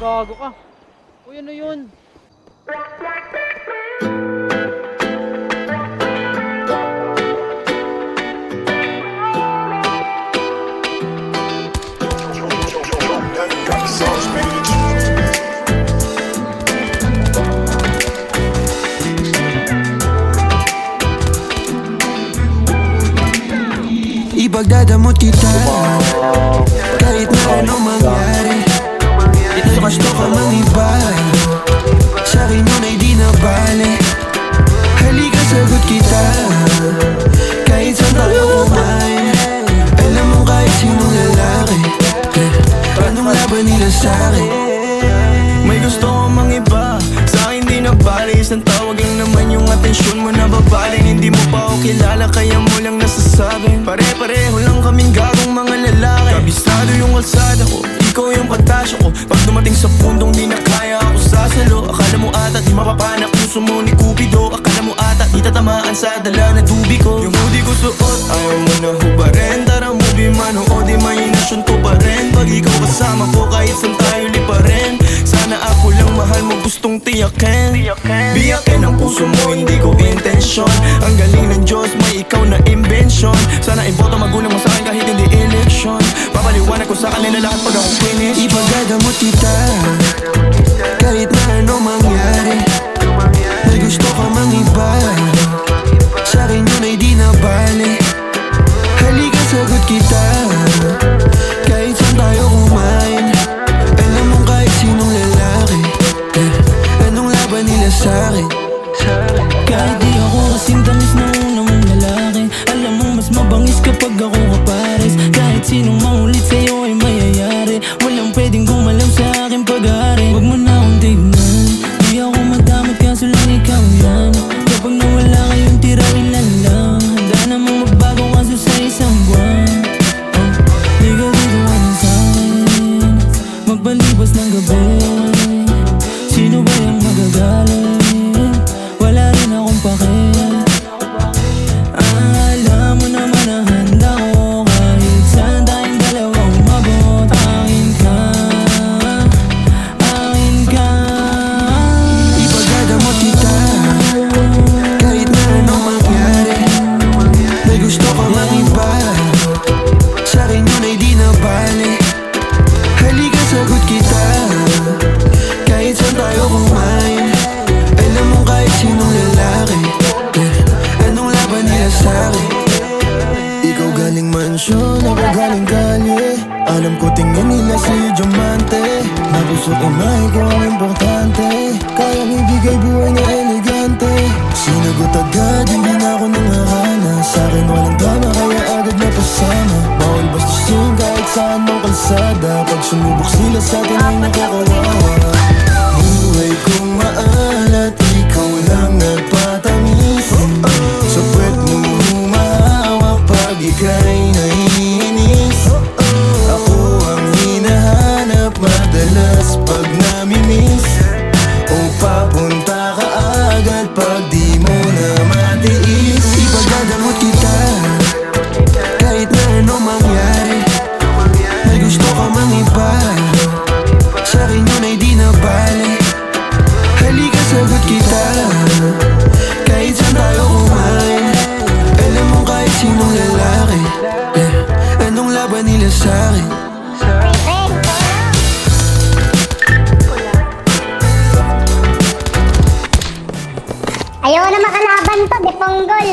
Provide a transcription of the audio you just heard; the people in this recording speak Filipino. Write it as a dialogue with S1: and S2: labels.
S1: gago ka. Uy, ano yun?
S2: Ipagdadamot kita kahit na anong mangyari. Gusto ka mang iba, sa'kin yun ay di na bale. Halika sagot kita, kahit saan tayo kumain. Alam mo kahit sinong lalaki, anong laban nila sa'kin?
S3: May gusto ko mang iba, sa'kin di na bale. Isang tawag lang naman yung atensyon mo na babaling. Hindi mo pa ako kilala kaya mo lang nasasabing pare-pareho lang kaming gagong mga lalaki. Kabisado yung kalsada ko, ikaw yung katasya ko. Pag dumating sa pundong di na kaya ako sasalo. Akala mo ata di mapapana puso mo ni Cupido. Akala mo ata di tatamaan sa dala na tubi ko. Yung hoodie ko suot, ayaw mo na hubarin. Tara movie man o di mahinasyon ko pa rin. Pag ikaw kasama ko kahit saan tayo lipa rin. Sana ako lang mahal mo gustong tiyakin. Biyakin ang puso mo hindi ko intensyon. Ang galing ng Diyos may ikaw na invention. Sana iboto magulang mo sa akin kahit hindi eleksyon. Papaliwanag ko sa kanila lahat pag ako finish.
S2: Ipagdadamot kita kahit na anong mangyari. May gusto ka mang iba, sa'kin yun ay di na bale. Halika sagot kita, kahit saan tayo kumain. Alam mo kahit sinong lalaki, anong laban nila sa'kin?
S4: Kahit di ako kasing tamis na una mong lalaki, alam mo mas mabangis kapag ako kapares. Kahit sinong maulit sa'yo ay mayayari. Walang pwedeng gumalaw sa aking pag-aari. Huwag mo na akong tignan, di ako madamot kaso lang ikaw yan. Kapag nawala kayong tira ilan lang, handa namang magbago kaso sa isang buwan. Di ka dito ano sa'kin, magpalibas ng gabi. Sino ba yung magagaling? Wala rin akong pake. Alam mo naman na handa ko kahit saan tayong dalawa umabot. Akin ka, akin ka.
S2: Ipagdadamot kita kahit na anong mangyari. May gusto ka mang iba, sa'kin yun ay di na bale. Halika sagot kita, kahit saan tayo kumain. Alam mo kahit sinong lalaki, anong laban nila sa'kin? Ikaw galing mansyon, ako galing kalye. Alam ko tingin nila sa'yo diamante. Na puso't imay ko ang importante. Kayang ibigay buhay na elegante. Sinagot agad, hindi na ako nangakana. Sa'kin walang drama, kaya agad na pasama. Bawal bastusin kahit saan mong kalsada. Pag sumubok sila sa'tin ay nakakawawa. Buhay kong maalat, ikaw lang nagpatamis. Sa puwet mo humahawak pag ika'y naiinis. Ako ang hinahanap madalas pag namimiss. O papunta ka agad pag di mo na matiis. Ipagdadamot kita kahit na anong mangyari. May gusto ka mang iba, sa'kin yun ay di na bale. Halika sagot kita, kahit saan tayo kumain. Alam mo kahit sinong lalaki, anong laban nila sa'kin?
S5: Ayaw na makalaban to, Deponggol.